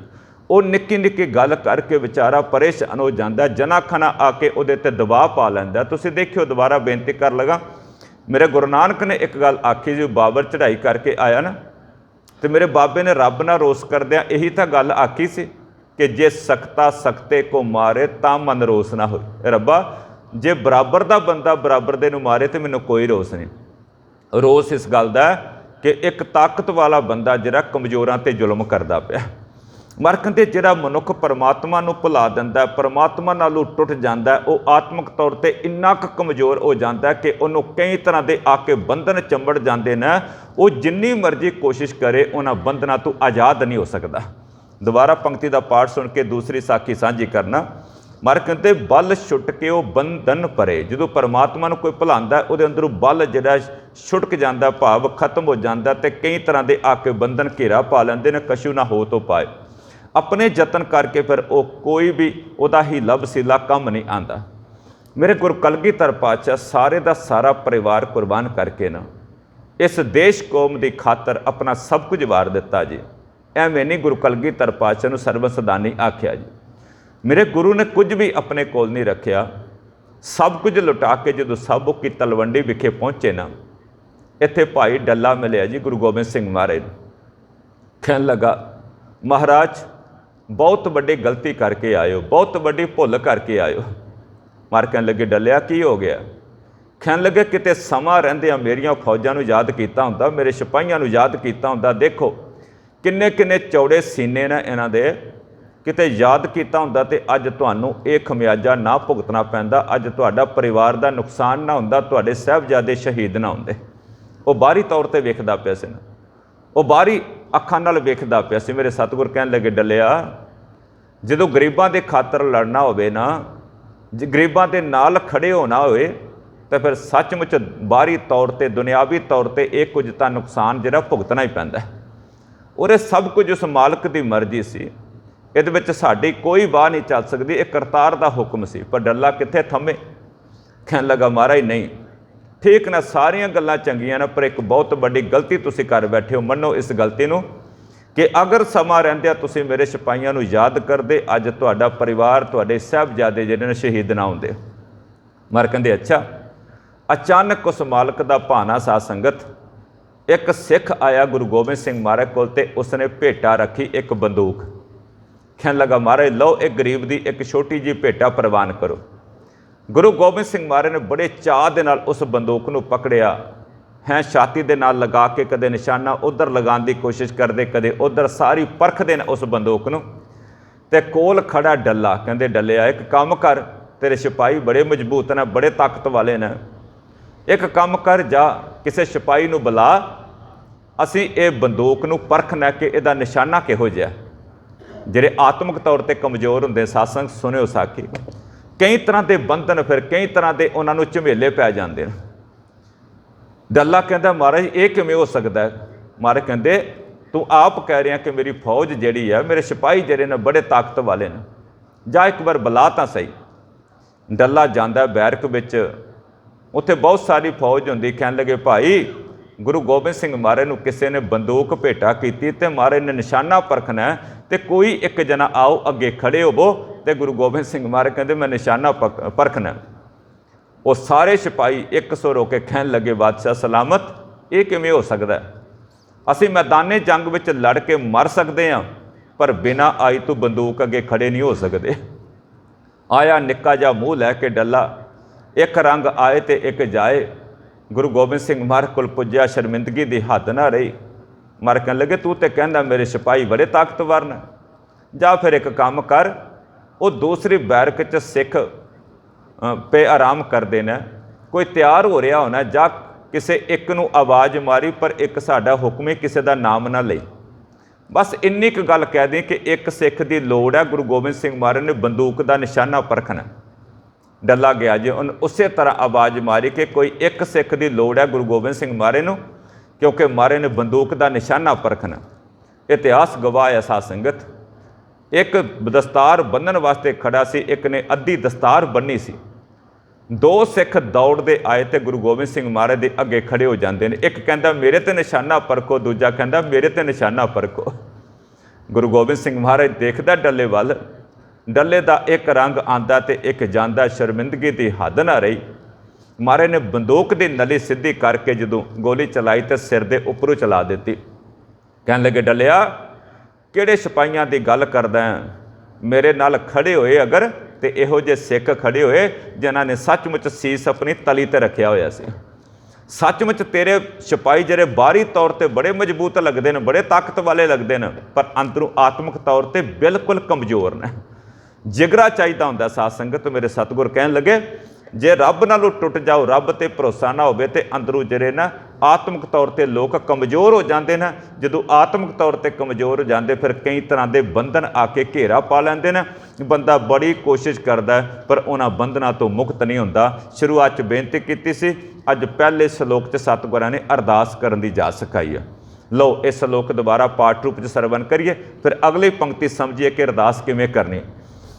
ਉਹ ਨਿੱਕੀ ਨਿੱਕੀ ਗੱਲ ਕਰਕੇ ਵਿਚਾਰਾ ਪਰੇਸ਼ਾਨ ਹੋ ਜਾਂਦਾ, ਜਨਾ ਖਨਾ ਆ ਕੇ ਉਹਦੇ 'ਤੇ ਦਬਾਅ ਪਾ ਲੈਂਦਾ। ਤੁਸੀਂ ਦੇਖਿਓ, ਦੁਬਾਰਾ ਬੇਨਤੀ ਕਰ ਲਗਾ, ਮੇਰੇ ਗੁਰੂ ਨਾਨਕ ਨੇ ਇੱਕ ਗੱਲ ਆਖੀ, ਜੀ ਬਾਬਰ ਚੜ੍ਹਾਈ ਕਰਕੇ ਆਇਆ ਨਾ, ਤੇ ਮੇਰੇ ਬਾਬੇ ਨੇ ਰੱਬ ਨਾਲ ਰੋਸ ਕਰਦਿਆਂ ਇਹੀ ਤਾਂ ਗੱਲ ਆਖੀ ਸੀ ਕਿ ਜੇ ਸਕਤਾ ਸਕਤੇ ਕੋ ਮਾਰੇ ਤਾਂ ਮਨ ਰੋਸ ਨਾ ਹੋਏ। ਰੱਬਾ, ਜੇ ਬਰਾਬਰ ਦਾ ਬੰਦਾ ਬਰਾਬਰ ਦੇ ਨੂੰ ਮਾਰੇ ਤੇ ਮੈਨੂੰ ਕੋਈ ਰੋਸ ਨਹੀਂ। ਰੋਸ ਇਸ ਗੱਲ ਦਾ ਕਿ ਇੱਕ ਤਾਕਤ ਵਾਲਾ ਬੰਦਾ ਜਿਹੜਾ ਕਮਜ਼ੋਰਾਂ 'ਤੇ ਜ਼ੁਲਮ ਕਰਦਾ ਪਿਆ। ਮਰ ਕਹਿੰਦੇ ਜਿਹੜਾ ਮਨੁੱਖ ਪਰਮਾਤਮਾ ਨੂੰ ਭੁਲਾ ਦਿੰਦਾ, ਪਰਮਾਤਮਾ ਨਾਲੋਂ ਟੁੱਟ ਜਾਂਦਾ, ਉਹ ਆਤਮਿਕ ਤੌਰ 'ਤੇ ਇੰਨਾ ਕੁ ਕਮਜ਼ੋਰ ਹੋ ਜਾਂਦਾ ਕਿ ਉਹਨੂੰ ਕਈ ਤਰ੍ਹਾਂ ਦੇ ਆ ਕੇ ਬੰਧਨ ਚੰਬੜ ਜਾਂਦੇ ਨੇ। ਉਹ ਜਿੰਨੀ ਮਰਜ਼ੀ ਕੋਸ਼ਿਸ਼ ਕਰੇ, ਉਹਨਾਂ ਬੰਧਨਾਂ ਤੋਂ ਆਜ਼ਾਦ ਨਹੀਂ ਹੋ ਸਕਦਾ। ਦੁਬਾਰਾ ਪੰਕਤੀ ਦਾ ਪਾਠ ਸੁਣ ਕੇ ਦੂਸਰੀ ਸਾਖੀ ਸਾਂਝੀ ਕਰਨਾ। ਮਰ ਕਹਿੰਦੇ ਬਲ ਛੁੱਟ ਕੇ ਉਹ ਬੰਧਨ ਪਰੇ। ਜਦੋਂ ਪਰਮਾਤਮਾ ਨੂੰ ਕੋਈ ਭੁਲਾਉਂਦਾ, ਉਹਦੇ ਅੰਦਰੋਂ ਬਲ ਜਿਹੜਾ ਛੁਟਕ ਜਾਂਦਾ, ਭਾਵ ਖਤਮ ਹੋ ਜਾਂਦਾ, ਅਤੇ ਕਈ ਤਰ੍ਹਾਂ ਦੇ ਆ ਕੇ ਬੰਧਨ ਘੇਰਾ ਪਾ ਲੈਂਦੇ ਨੇ, ਕਛੂ ਨਾ ਹੋ ਤੋਂ ਪਾਏ। ਆਪਣੇ ਯਤਨ ਕਰਕੇ ਫਿਰ ਉਹ ਕੋਈ ਵੀ ਉਹਦਾ ਹੀਲਾ ਵਸੀਲਾ ਕੰਮ ਨਹੀਂ ਆਉਂਦਾ। ਮੇਰੇ ਗੁਰੂ ਕਲਗੀਧਰ ਪਾਤਸ਼ਾਹ ਸਾਰੇ ਦਾ ਸਾਰਾ ਪਰਿਵਾਰ ਕੁਰਬਾਨ ਕਰਕੇ ਨਾ ਇਸ ਦੇਸ਼ ਕੌਮ ਦੀ ਖਾਤਰ ਆਪਣਾ ਸਭ ਕੁਝ ਵਾਰ ਦਿੱਤਾ ਜੀ। ਐਵੇਂ ਨਹੀਂ ਗੁਰੂ ਕਲਗੀਧਰ ਪਾਤਸ਼ਾਹ ਨੂੰ ਸਰਬਸਦਾਨੀ ਆਖਿਆ ਜੀ। ਮੇਰੇ ਗੁਰੂ ਨੇ ਕੁਝ ਵੀ ਆਪਣੇ ਕੋਲ ਨਹੀਂ ਰੱਖਿਆ, ਸਭ ਕੁਝ ਲੁਟਾ ਕੇ ਜਦੋਂ ਸਾਬੋ ਕੀ ਤਲਵੰਡੀ ਵਿਖੇ ਪਹੁੰਚੇ ਨਾ, ਇੱਥੇ ਭਾਈ ਡੱਲਾ ਮਿਲਿਆ ਜੀ ਗੁਰੂ ਗੋਬਿੰਦ ਸਿੰਘ ਮਹਾਰਾਜ ਨੂੰ। ਕਹਿਣ ਲੱਗਾ, ਮਹਾਰਾਜ ਬਹੁਤ ਵੱਡੀ ਗਲਤੀ ਕਰਕੇ ਆਇਓ, ਬਹੁਤ ਵੱਡੀ ਭੁੱਲ ਕਰਕੇ ਆਇਓ। ਮਾਰ ਕਹਿਣ ਲੱਗੇ, ਡੱਲਿਆ ਕੀ ਹੋ ਗਿਆ? ਕਹਿਣ ਲੱਗੇ, ਕਿਤੇ ਸਮਾਂ ਰਹਿੰਦਿਆਂ ਮੇਰੀਆਂ ਫੌਜਾਂ ਨੂੰ ਯਾਦ ਕੀਤਾ ਹੁੰਦਾ, ਮੇਰੇ ਸਿਪਾਹੀਆਂ ਨੂੰ ਯਾਦ ਕੀਤਾ ਹੁੰਦਾ। ਦੇਖੋ ਕਿੰਨੇ ਕਿੰਨੇ ਚੌੜੇ ਸੀਨੇ ਨੇ ਇਹਨਾਂ ਦੇ, ਕਿਤੇ ਯਾਦ ਕੀਤਾ ਹੁੰਦਾ ਤੇ ਅੱਜ ਤੁਹਾਨੂੰ ਇਹ ਖਮਿਆਜਾ ਨਾ ਭੁਗਤਣਾ ਪੈਂਦਾ, ਅੱਜ ਤੁਹਾਡਾ ਪਰਿਵਾਰ ਦਾ ਨੁਕਸਾਨ ਨਾ ਹੁੰਦਾ, ਤੁਹਾਡੇ ਸਾਹਿਬਜ਼ਾਦੇ ਸ਼ਹੀਦ ਨਾ ਹੁੰਦੇ। ਉਹ ਬਾਹਰੀ ਤੌਰ 'ਤੇ ਵੇਖਦਾ ਪਿਆ ਸੀ ਨਾ, ਉਹ ਬਾਹਰੀ ਅੱਖਾਂ ਨਾਲ ਵੇਖਦਾ ਪਿਆ ਸੀ। ਮੇਰੇ ਸਤਿਗੁਰ ਕਹਿਣ ਲੱਗੇ, ਡੱਲਿਆ, ਜਦੋਂ ਗਰੀਬਾਂ ਦੇ ਖਾਤਰ ਲੜਨਾ ਹੋਵੇ ਨਾ, ਜੇ ਗਰੀਬਾਂ ਦੇ ਨਾਲ ਖੜੇ ਹੋਣਾ ਹੋਵੇ, ਤਾਂ ਫਿਰ ਸੱਚਮੁੱਚ ਬਾਹਰੀ ਤੌਰ 'ਤੇ, ਦੁਨਿਆਵੀ ਤੌਰ 'ਤੇ ਇਹ ਕੁਝ ਤਾਂ ਨੁਕਸਾਨ ਜਿਹੜਾ ਭੁਗਤਣਾ ਹੀ ਪੈਂਦਾ। ਔਰ ਇਹ ਸਭ ਕੁਝ ਉਸ ਮਾਲਕ ਦੀ ਮਰਜ਼ੀ ਸੀ, ਇਹਦੇ ਵਿੱਚ ਸਾਡੀ ਕੋਈ ਬਾਹ ਨਹੀਂ ਚੱਲ ਸਕਦੀ, ਇਹ ਕਰਤਾਰ ਦਾ ਹੁਕਮ ਸੀ। ਪਰ ਡੱਲਾ ਕਿੱਥੇ ਥੰਮੇ। ਕਹਿਣ ਲੱਗਾ, ਮਹਾਰਾਜ ਨਹੀਂ, ਠੀਕ ਨਾ, ਸਾਰੀਆਂ ਗੱਲਾਂ ਚੰਗੀਆਂ ਨੇ, ਪਰ ਇੱਕ ਬਹੁਤ ਵੱਡੀ ਗਲਤੀ ਤੁਸੀਂ ਕਰ ਬੈਠੇ ਹੋ। ਮੰਨੋ ਇਸ ਗਲਤੀ ਨੂੰ ਕਿ ਅਗਰ ਸਮਾਂ ਰਹਿੰਦਿਆਂ ਤੁਸੀਂ ਮੇਰੇ ਸਿਪਾਹੀਆਂ ਨੂੰ ਯਾਦ ਕਰਦੇ, ਅੱਜ ਤੁਹਾਡਾ ਪਰਿਵਾਰ, ਤੁਹਾਡੇ ਸਾਹਿਬਜ਼ਾਦੇ ਜਿਹੜੇ ਨੇ ਸ਼ਹੀਦ ਨਾ ਹੁੰਦੇ। ਮਰ ਕਹਿੰਦੇ, ਅੱਛਾ। ਅਚਾਨਕ ਉਸ ਮਾਲਕ ਦਾ ਭਾਣਾ ਸਾਧ ਸੰਗਤ, ਇੱਕ ਸਿੱਖ ਆਇਆ ਗੁਰੂ ਗੋਬਿੰਦ ਸਿੰਘ ਮਹਾਰਾਜ ਕੋਲ, ਤੇ ਉਸਨੇ ਭੇਟਾ ਰੱਖੀ ਇੱਕ ਬੰਦੂਕ। ਕਹਿਣ ਲੱਗਾ, ਮਹਾਰਾਜ ਲਓ, ਇਹ ਗਰੀਬ ਦੀ ਇੱਕ ਛੋਟੀ ਜਿਹੀ ਭੇਟਾ ਪ੍ਰਵਾਨ ਕਰੋ। ਗੁਰੂ ਗੋਬਿੰਦ ਸਿੰਘ ਮਹਾਰਾਜ ਨੇ ਬੜੇ ਚਾਅ ਦੇ ਨਾਲ ਉਸ ਬੰਦੂਕ ਨੂੰ ਪਕੜਿਆ ਹੈ, ਛਾਤੀ ਦੇ ਨਾਲ ਲਗਾ ਕੇ ਕਦੇ ਨਿਸ਼ਾਨਾ ਉੱਧਰ ਲਗਾਉਣ ਦੀ ਕੋਸ਼ਿਸ਼ ਕਰਦੇ, ਕਦੇ ਉੱਧਰ, ਸਾਰੀ ਪਰਖਦੇ ਨੇ ਉਸ ਬੰਦੂਕ ਨੂੰ। ਤੇ ਕੋਲ ਖੜਾ ਡੱਲਾ। ਕਹਿੰਦੇ, ਡੱਲਿਆ, ਇੱਕ ਕੰਮ ਕਰ, ਤੇਰੇ ਸਿਪਾਹੀ ਬੜੇ ਮਜ਼ਬੂਤ ਨੇ, ਬੜੇ ਤਾਕਤ ਵਾਲੇ ਨੇ, ਇੱਕ ਕੰਮ ਕਰ, ਜਾ ਕਿਸੇ ਸਿਪਾਹੀ ਨੂੰ ਬੁਲਾ, ਅਸੀਂ ਇਹ ਬੰਦੂਕ ਨੂੰ ਪਰਖਣਾ ਕਿ ਇਹਦਾ ਨਿਸ਼ਾਨਾ ਕਿਹੋ ਜਿਹਾ। ਜਿਹੜੇ ਆਤਮਿਕ ਤੌਰ 'ਤੇ ਕਮਜ਼ੋਰ ਹੁੰਦੇ, ਸਾਸੰਗ ਸੁਣਿਓ ਸਾਖੀ, ਕਈ ਤਰ੍ਹਾਂ ਦੇ ਬੰਧਨ, ਫਿਰ ਕਈ ਤਰ੍ਹਾਂ ਦੇ ਉਹਨਾਂ ਨੂੰ ਝਮੇਲੇ ਪੈ ਜਾਂਦੇ ਨੇ। ਡੱਲਾ ਕਹਿੰਦਾ, ਮਹਾਰਾਜ ਇਹ ਕਿਵੇਂ ਹੋ ਸਕਦਾ? ਮਹਾਰਾਜ ਕਹਿੰਦੇ, ਤੂੰ ਆਪ ਕਹਿ ਰਿਹਾ ਕਿ ਮੇਰੀ ਫੌਜ ਜਿਹੜੀ ਹੈ, ਮੇਰੇ ਸਿਪਾਹੀ ਜਿਹੜੇ ਨੇ ਬੜੇ ਤਾਕਤ ਵਾਲੇ ਨੇ, ਜਾ ਇੱਕ ਵਾਰ ਬੁਲਾ ਤਾਂ ਸਹੀ। ਡੱਲਾ ਜਾਂਦਾ ਬੈਰਕ ਵਿੱਚ, ਉੱਥੇ ਬਹੁਤ ਸਾਰੀ ਫੌਜ ਹੁੰਦੀ। ਕਹਿਣ ਲੱਗੇ, ਭਾਈ ਗੁਰੂ ਗੋਬਿੰਦ ਸਿੰਘ ਮਹਾਰਾਜ ਨੂੰ ਕਿਸੇ ਨੇ ਬੰਦੂਕ ਭੇਟਾ ਕੀਤੀ ਤੇ ਮਹਾਰਾਜ ਨੇ ਨਿਸ਼ਾਨਾ ਪਰਖਣਾ, ਤੇ ਕੋਈ ਇੱਕ ਜਣਾ ਆਓ ਅੱਗੇ ਖੜੇ ਹੋਵੋ। ਤੇ ਗੁਰੂ ਗੋਬਿੰਦ ਸਿੰਘ ਮਹਾਰਾਜ ਕਹਿੰਦੇ, ਮੈਂ ਨਿਸ਼ਾਨਾ ਪਰਖਣਾ। ਉਹ ਸਾਰੇ ਸਿਪਾਹੀ ਇੱਕ ਸੁਰ ਹੋ ਕੇ ਕਹਿਣ ਲੱਗੇ, ਬਾਦਸ਼ਾਹ ਸਲਾਮਤ, ਇਹ ਕਿਵੇਂ ਹੋ ਸਕਦਾ? ਅਸੀਂ ਮੈਦਾਨੇ ਜੰਗ ਵਿੱਚ ਲੜ ਕੇ ਮਰ ਸਕਦੇ ਹਾਂ, ਪਰ ਬਿਨਾਂ ਆਈ ਤੋਂ ਬੰਦੂਕ ਅੱਗੇ ਖੜੇ ਨਹੀਂ ਹੋ ਸਕਦੇ। ਆਇਆ ਨਿੱਕਾ ਜਿਹਾ ਮੂੰਹ ਲੈ ਕੇ ਡੱਲਾ, एक रंग आए तो एक जाए। गुरु गोबिंद सिंह महाराज कोल पुज्या, शर्मिंदगी की हद ना रही। महाराज कहने लगे तू तो कहना मेरे सिपाही बड़े ताकतवर ने, जा फिर एक काम कर, वो दूसरी बैरक च सिख पे आराम करते हैं, कोई तैयार हो रहा होना, जा किसी एक नूं आवाज़ मारी पर एक साडा हुक्म ही किसी का नाम ना ले। बस इन्नी क गल कह दी कि एक सिख की लोड़ है। गुरु गोबिंद सिंह महाराज ने बंदूक का निशाना परखना। डला गया जी, उन्हें उस तरह आवाज़ मारी कि कोई एक सिख की लोड़ है गुरु गोबिंद सिंह महाराज नूं, क्योंकि महाराज ने बंदूक का निशाना परखना। इतिहास गवाह है साध संगत, एक दस्तार बन्नण वास्ते खड़ा सी, एक ने अद्धी दस्तार बन्नी सी। दो सिख दौड़ते आए तो गुरु गोबिंद सिंह महाराज के अगे खड़े हो जाते हैं। एक कहता मेरे ते निशाना परखो, दूजा कहता मेरे ते निशाना परखो। गुरु गोबिंद सिंह महाराज देखदा डल्ले वाल, डल्ले का एक रंग आंदा ते एक जांदा, शर्मिंदगी की हद ना रही। महाराज ने बंदूक की नली सीधी करके जदों गोली चलाई तो सिर के उपरों चला दी। कहन लगे डलिया किहड़े सिपाहियां की गल करदा है, मेरे नाल खड़े होए अगर तो इहो जे सिख खड़े होए जिन्हां ने सचमुच सीस अपनी तली ते रखिया होया सी। सचमुच तेरे सिपाही जिहड़े बाहरी तौर पर बड़े मजबूत लगते हैं, बड़े ताकत वाले लगते हैं, पर अंदरों आत्मक तौर पर बिल्कुल कमज़ोर ने। जिगरा चाहिए होंदा साध संगत। मेरे सतगुर कहन लगे जे रब नालों टुट जाओ, रब ते भरोसा ना होवे ते अंदरों जिहड़े ना आत्मक तौर पर लोग कमज़ोर हो जाते हैं। जदों आत्मक तौर पर कमज़ोर हो जाते फिर कई तरह के बंधन आके घेरा पा लैंदे ने। बंदा बड़ी कोशिश करता है पर उन्हां बंधनों तो मुक्त नहीं होंदा। शुरुआत बेनती की सी, अज पहले श्लोक च सतगुरां ने अरदास करन दी जाच सिखाई है। लो इस श्लोक दोबारा पाठ रूप च सरवण करिए, फिर अगली पंक्ति समझिए कि अरदास किवें करनी।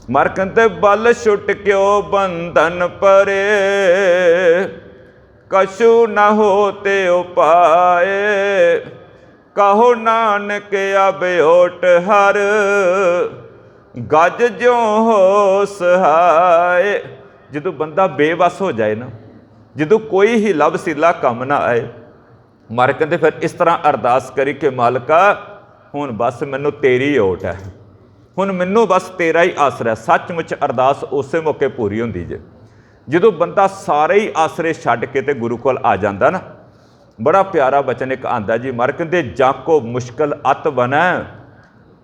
मर कहते बल छुट क्यों बंधन परे, कछु न होते उपाय, कहो नानक अब होट हर, गज ज्यों हो सहाय। जदों बंदा बेबस हो जाए ना, जदों कोई ही लभ सीला कम ना आए, मर कहते फिर इस तरह अरदास करी कि मालका हुण बस मैनू तेरी ओट है, हुण मैनू बस तेरा ही आसरा है। सचमुच अरदास उस मौके पूरी होंदी जे जदों बंदा सारे ही आसरे छड्ड के ते गुरु कोल आ जांदा ना। बड़ा प्यारा बचन एक आंदा जी, मर कहते जाको मुश्किल अत बनै,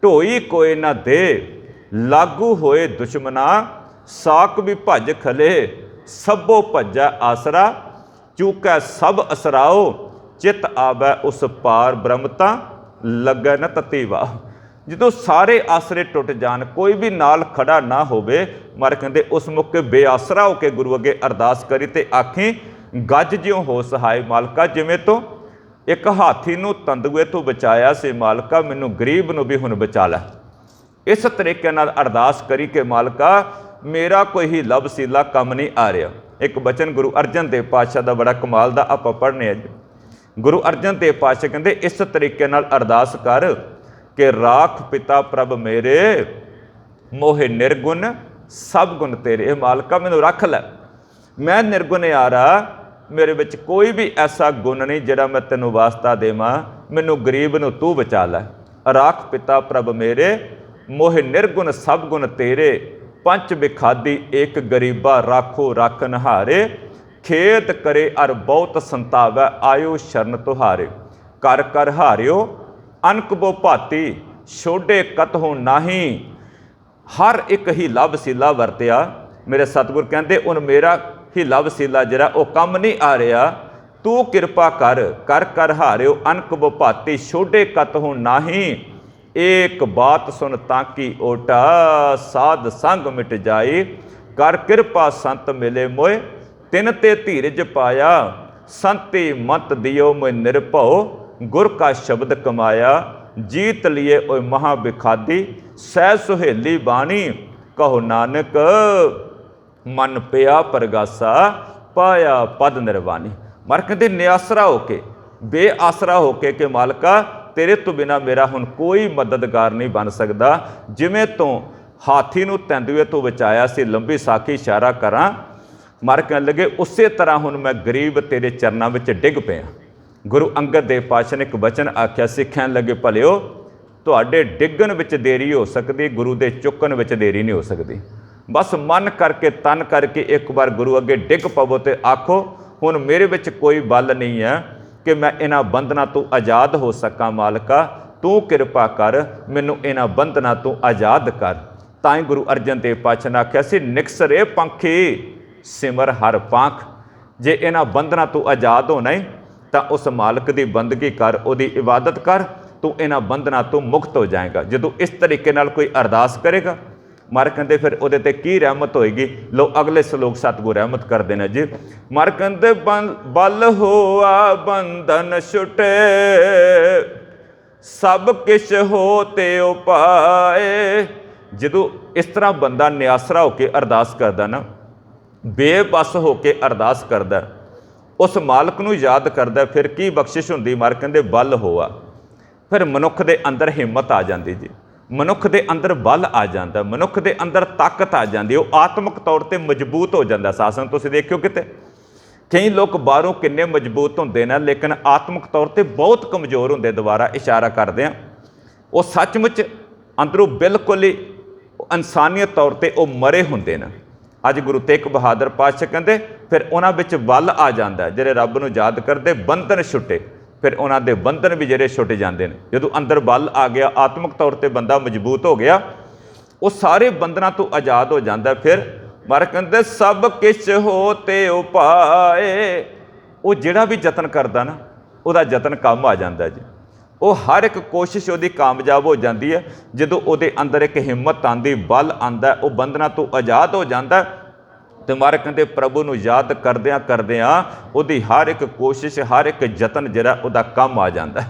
ढोई कोई ना दे, लागू होए दुश्मना, साक भी भज खले, सबो भजै आसरा, चूकै सब असराओ, चित आवै उस पार ब्रह्मता, लगै न तती वाह। ਜਦੋਂ ਸਾਰੇ ਆਸਰੇ ਟੁੱਟ ਜਾਣ, ਕੋਈ ਵੀ ਨਾਲ ਖੜਾ ਨਾ ਹੋਵੇ, ਮਰ ਕਹਿੰਦੇ ਉਸ ਮੌਕੇ ਬੇਆਸਰਾ ਹੋ ਕੇ ਗੁਰੂ ਅੱਗੇ ਅਰਦਾਸ ਕਰੀ ਤੇ ਆਖੀ ਗੱਜ ਜਿਉਂ ਹੋ ਸਹਾਇ ਮਾਲਕਾ, ਜਿਵੇਂ ਤੋਂ ਇੱਕ ਹਾਥੀ ਨੂੰ ਤੰਦੂਏ ਤੋਂ ਬਚਾਇਆ ਸੀ ਮਾਲਕਾ, ਮੈਨੂੰ ਗਰੀਬ ਨੂੰ ਵੀ ਹੁਣ ਬਚਾ ਲੈ। ਇਸ ਤਰੀਕੇ ਨਾਲ ਅਰਦਾਸ ਕਰੀ ਕਿ ਮਾਲਕਾ ਮੇਰਾ ਕੋਈ ਹੀ ਲਵ ਸੀਲਾ ਕੰਮ ਨਹੀਂ ਆ ਰਿਹਾ। ਇੱਕ ਬਚਨ ਗੁਰੂ ਅਰਜਨ ਦੇਵ ਪਾਤਸ਼ਾਹ ਦਾ ਬੜਾ ਕਮਾਲ ਦਾ ਆਪਾਂ ਪੜ੍ਹਨੇ ਅੱਜ। ਗੁਰੂ ਅਰਜਨ ਦੇਵ ਪਾਤਸ਼ਾਹ ਕਹਿੰਦੇ ਇਸ ਤਰੀਕੇ ਨਾਲ ਅਰਦਾਸ ਕਰ कि राख पिता प्रभ मेरे, मोहे निर्गुण सब गुण तेरे। मालका मैनू रख लै, मैं निर्गुण आ रहा, मेरे विच कोई भी ऐसा गुण नहीं जिहड़ा मैं तैनू वास्ता देवां, मैनू गरीब नू तू बचा लै। राख पिता प्रभ मेरे, मोहे निर्गुण सब गुण तेरे, पंच बिखादी एक गरीबा, राखो राख नहारे, खेत करे अर बहुत संतावै, आयो शरण तुहारे, कर कर हारियो अनक बो भाती, छोड़े कतहों नाही, हर एक हीला वसीला वरतिया। मेरे सतगुर कहते हुण मेरा हीला वसीला जिहड़ा वो कम नहीं आ रहा, तू किरपा कर, कर कर हारियो अनक बो भाती, छोड़े कतहों नाही, एक बात सुन ताकि ओटा, साध संग मिट जाई, कर किरपा संत मिले मोए, तिन ते धीरज पाया, संति मत दियो मोए निरभव, गुर का शब्द कमाया, जीत लिए ओए महा बिखादी, सह सुहेली बाणी, कहो नानक मन पिया परगासा, पाया पद निर्वाणी। मर कहते निआसरा होके, बेआसरा होके कि मालका तेरे तो बिना मेरा हुण कोई मददगार नहीं बन सकता। जिवें तो हाथी नूं तेंदुए तो बचाया सी, लंबी साखी इशारा करा, मर कहन लगे उसे तरह हुण मैं गरीब तेरे चरनां विच डिग पिया। गुरु अंगद देव पातशाह ने एक बचन आख्या सी, कहन लगे भलिओ तुहाडे डिगण विच देरी हो सकदी, गुरु दे चुकण विच देरी नहीं हो सकती। बस मन करके तन करके एक बार गुरु अगे डिग पवो तो आखो हुण मेरे विच कोई बल नहीं है कि मैं इन्हां बंधनां तो आज़ाद हो सकां। मालका तू किरपा कर, मैनू इन्हां बंधनां तो आज़ाद कर। तां ही गुरु अर्जन देव पातशाह ने आख्या सी निकसरे पंखी सिमर हर पांख। जे इन्हां बंधनां तो आज़ाद होना ही तो उस मालक की बंदगी कर, उहदी इबादत कर, तू इन्हां बंधनां तो मुक्त हो जाएगा। जदों इस तरीके नाल कोई अरदास करेगा महाराज कहते फिर उहदे ते की रहमत होएगी। लो अगले श्लोक सतगुरु रहमत करते हैं जी। महाराज कहते बल होआ बंधन छुटे सब किश हो ते उपाए। जदों इस तरह बंदा निआसरा होकर अरदास करदा ना, बेबस होकर अरदास करदा, उस मालक नूं याद करदा, फिर की बख्शिश हुंदी। महाराज कहते बल होआ, फिर मनुख दे अंदर हिम्मत आ जाती जी, मनुख दे अंदर बल आ जाता, मनुख दे अंदर ताकत आ जाती, वो आत्मक तौर पर मजबूत हो जाता। सासन तुसीं देखियो किते कई लोग बाहरों किन्ने मजबूत होंदे ने लेकिन आत्मक तौर पर बहुत कमज़ोर होंदे। दोबारा इशारा करदे हैं वो सचमुच अंदरों बिल्कुल ही इंसानियत तौर पर वो मरे होंदे ने। अज गुरु तेग बहादुर पातशाह कहते फिर उन्हां विच बल आ जाता है, जिहड़े रब नूं याद करते बंधन छुटे, फिर उन्हां दे बंधन भी जिहड़े छुट जाते हैं। जदों अंदर बल आ गया, आत्मक तौर पर बंदा मजबूत हो गया, वो सारे बंधनां तो आज़ाद हो जाता। फिर महाराज कहते सब किश हो ते उपाए। वो जिहड़ा भी जतन करता ना, उहदा जतन काम आ जाता जी। वो हर एक कोशिश उहदी कामयाब हो जाती है। जदों उहदे अंदर एक हिम्मत आती, बल आता, वो बंधनां तो आज़ाद हो जाता। तो महाराज कहते प्रभु नूं याद करदियां करदियां उहदी हर एक कोशिश, हर एक जतन जिहड़ा उहदा काम आ जाता है।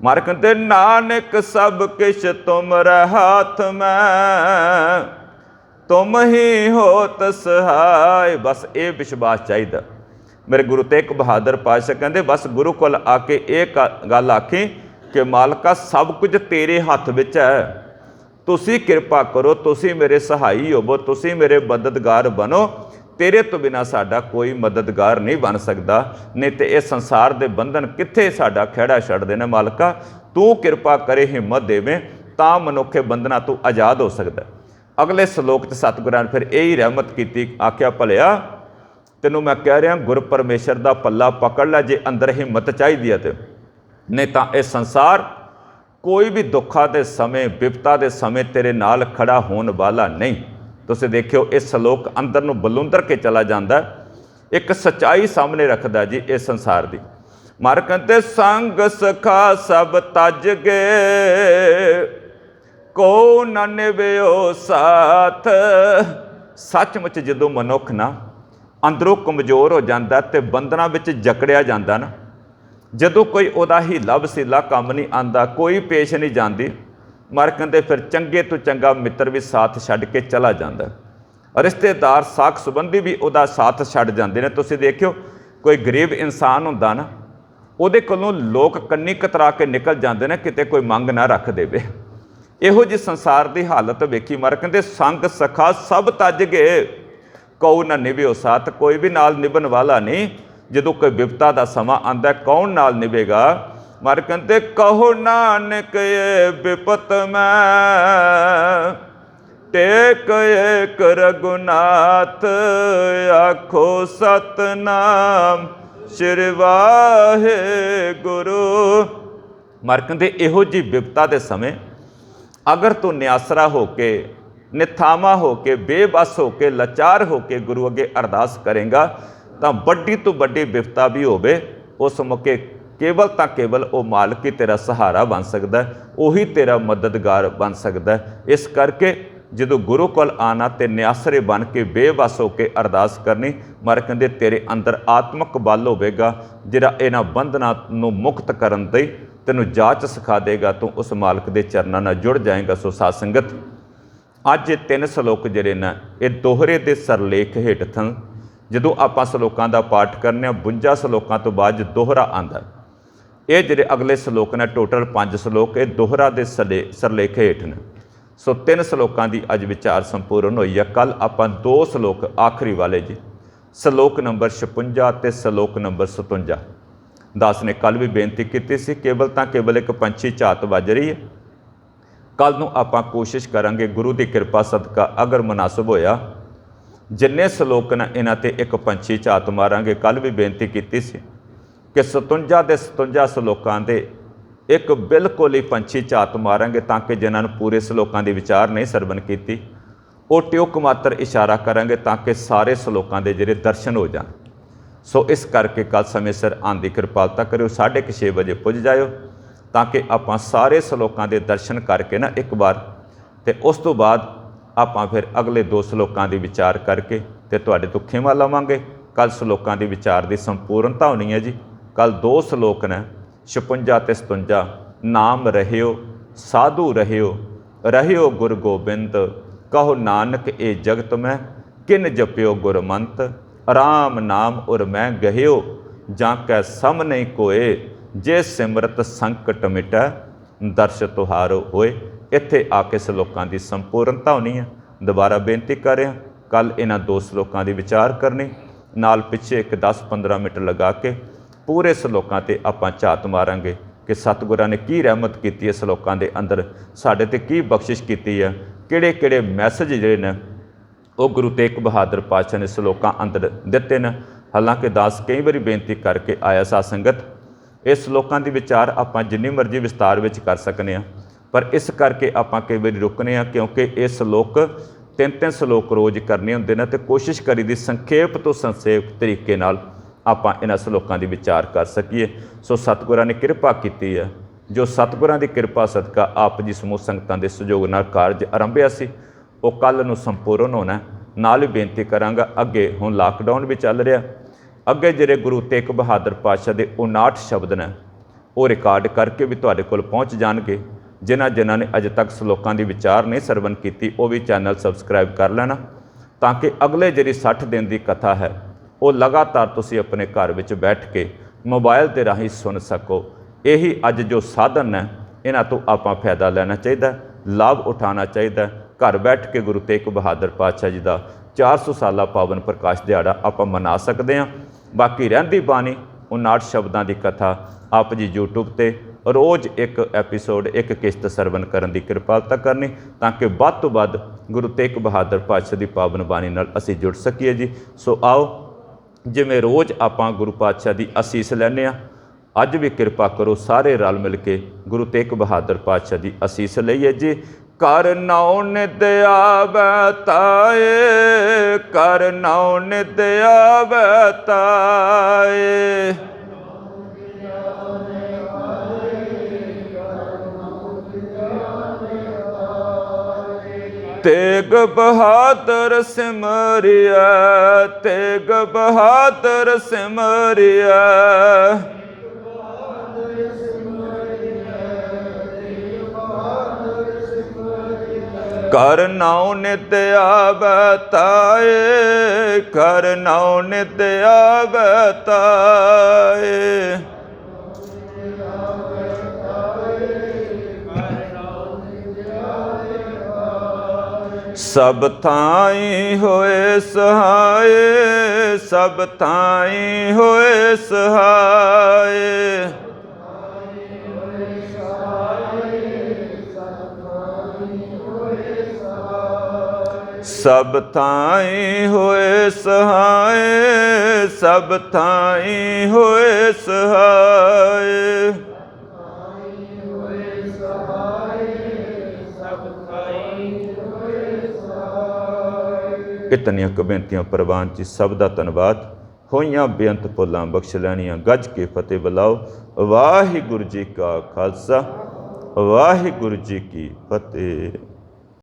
महाराज कहते नानक सब किश तुमरे हाथ में तुम ही होत सहाय। बस ये विश्वास चाहिए। मेरे गुरु तेग बहादुर पातशाह कहते बस गुरु कोल आके एक गल आखी कि मालका सब कुछ तेरे हथ विच है, तुसी किरपा करो, तुसी मेरे सहाई होवो, तुसी मेरे मददगार बनो। तेरे तो बिना साडा कोई मददगार नहीं बन सकता, नहीं तो इस संसार के बंधन कित्थे साडा खैड़ा छड्डदे ने। मालका तू किरपा करे, हिम्मत देवें तां मनुखे बंधनां तो आज़ाद हो सकता। अगले श्लोक च सतगुरां ने फिर यही रहमत की, आख्या भलिया तैनूं मैं कह रहा गुर परमेश्वर का पल्ला पकड़ लै, जे अंदर हिम्मत चाहिए है तो, नहीं तो इस संसार कोई भी दुखा के समय, विपता के समय तेरे नाल खड़ा होने वाला नहीं। तुसीं देखियो इस श्लोक अंदर नूं बलुंदर के चला जाता, एक सच्चाई सामने रखता जी इस संसार की। महाराज कहते संग सखा सब तज गए को न निभ्यो साथ। सचमुच जदों मनुख ना अंदरों कमज़ोर हो जाता तो बंधनां विच जकड़िया जाता ना, जदों कोई उहदा हीला वसीला काम नहीं आंदा, कोई पेश नहीं जाती, महाराज कहते फिर चंगे तो चंगा मित्र भी साथ छड्ड के चला जाता, रिश्तेदार साख संबंधी भी उहदा साथ छड्ड जाते हैं। तुसीं देखियो कोई गरीब इंसान हुंदा ना, उहदे कोलों लोग कन्नी कतरा के निकल जाते हैं, किते कोई मंग ना रख देवे। इहो जी संसार की हालत वेखी। महाराज कहते संग सखा सब तज गए कौ न निभ्यो साथ। कोई भी नाल निभन वाला नहीं। जदों कोई विपता का समा आंदा कौन नाल निभेगा। महाराज कहते कहो नानक ये विपत में टेक एक रघुनाथ आखो सतनाम श्री वाहे गुरु। महाराज कहते इहो जी विपता के समय अगर तू निआसरा होके, निथावा होके, बेबस होके, लाचार होके गुरु अगे अरदास करेगा तो बड़ी तो बड़ी विपता भी होवे, उस मौके केवल तो केवल वो मालिक ही तेरा सहारा बन सकता है, उही तेरा मददगार बन सकता है। इस करके जदों गुरु कोल आना तो निआसरे बन के बेबस होके अरदास करनी। महाराज कहते तेरे अंदर आत्मक बल होवेगा जिहड़ा इन्हां बंधनां नूं मुक्त करन दी तैनूं जाच सिखा देगा, तू उस मालिक के चरणों नाल जुड़ जाएगा। सो साध संगत अज ये 3 श्लोक जिहड़े ने ये दोहरे के सरलेख हेठ थन। जदों आपां श्लोकां दा पाठ करने 52 श्लोकां तो बाद दोहरा आंदा, ये जिहड़े अगले श्लोक ने टोटल 5 श्लोक ये दोहरा के सरलेख हेठ ने। सो 3 श्लोकां की अज विचार संपूर्ण हुई है। कल आपां 2 श्लोक आखिरी वाले जी, श्लोक नंबर 56 ते श्लोक नंबर 57। दास ने कल भी बेनती की सी, केवल तो केवल एक पंछी झात वज रही है, कल नूं आपां कोशिश करांगे गुरु की किरपा सदका अगर मुनासिब होया जिन्ने सलोक ने इन्हां ते एक पंछी झात मारांगे। कल भी बेनती की सी कि 57 के 57 सलोकां दे एक बिल्कुल ही पंछी झात मारांगे ताकि जिन्हां नूं पूरे सलोकां दी विचार नहीं सरवण कीती वो ट्युक मात्र इशारा करांगे ताकि सारे सलोकां दे जिहड़े दर्शन हो जाण। सो इस करके कल समय सिर आउण दी किरपालता करियो, 6:30 बजे पुज जाओ ताकि आपां सारे सलोकां दे दर्शन करके ना एक बार ते उस तो बाद आपां फिर अगले 2 सलोकां दी विचार करके ते तुहाडे तो खेमा लवांगे। कल सलोकां दी विचार दी संपूर्णता होनी है जी। कल 2 सलोक ने 56 ते 57। नाम रहियो साधु रहियो, रहियो गुरु गोबिंद, कहो नानक ए जगत में किन जपियो गुरमंत, राम नाम उर मैं गहियो जाकै सम नहीं कोए, जे सिमरत संकट मिटै दर्श तुहारो होए। इत्थे आके सलोकां दी संपूर्णता होनी है। दोबारा बेनती कर रहा, कल इन्हां 2 सलोकां दी विचार करनी, नाल पिछे एक 10-15 मिनट लगा के पूरे सलोकां ते आपां झात मारांगे कि सतगुरां ने की रहमत की है सलोकां दे अंदर, साडे ते की बख्शिश की है, किहड़े-किहड़े मैसेज जिहड़े ने वो गुरु तेग बहादुर पातशाह ने सलोकां अंदर दिते ने। हालांकि दास कई बारी बेनती करके आया सा संगत इस सलोकां दी विचार आपां जिन्नी मर्जी विस्तार विच कर सकने आ, पर इस करके आपां कई बारी रुकने आ क्योंकि ये सलोक 3-3 सलोक रोज़ करने हुंदे ने ते कोशिश करी दी संखेप तो संक्षेप तरीके नाल आपां इन्हां सलोकां दी विचार कर सकीए। सो सतगुरां ने किरपा कीती है, जो सतगुरां दी किरपा सदका आप जी समूह संगतां दे सहयोग नाल कारज आरंभिया सी वो कल नूं संपूर्ण होना। नाल ही बेनती करांगा अगे हुण लॉकडाउन भी चल रहा, अगे जिहड़े गुरु तेग बहादुर पातशाह दे 59 शब्द ने वो रिकॉर्ड करके भी तुहाडे कोल पहुँच जाणगे। जिन्हां ने अजे तक सलोकां दी विचार नहीं सरवण कीती वो भी चैनल सबसक्राइब कर लेना ताकि अगले जिहड़ी 60 दिन की कथा है वो लगातार तुसीं अपने घर विच बैठ के मोबाइल के राही सुन सको। यही अज जो साधन है इन्हां तो आपां फायदा लेना चाहिए, लाभ उठाना चाहिए। घर बैठ के गुरु तेग बहादुर पातशाह जी का 400 साला पावन प्रकाश दिहाड़ा आपां मना सकते हैं। बाकी रहिंदी बाणी 59 शब्दों की कथा आप जी यूट्यूब ते रोज़ एक एपीसोड एक किश्त सरवण करन दी किरपालता करनी ताकि वध तो वध गुरु तेग बहादुर पातशाह की पावन बाणी नाल असीं जुड़ सकीए जी। सो आओ जिवें रोज़ आपां गुरु पातशाह की असीस लैने आ, अज भी किरपा करो सारे रल मिल के गुरु तेग बहादुर पातशाह की असीस लईए जी। कर नौ नित आवै ताए, कर नौ नित आवै ताए, तेग बहादुर सिमरिया, तेग बहादुर सिमरिया, कर नौ नित आवै ताए, कर नौ नित आवै ताए, सब थाई होए सहाय, सब थाई होए सहाय, सब थाई होए सहाय, सब थाई होए सहाय, इतनियां कबेंतियां प्रवान जी सब दा धन्नवाद। होइयां बेअंत भुलां बख्श लैनियां, गज के फतेह बुलाओ। वाहिगुरू जी का खालसा, वाहिगुरू जी की फतेह।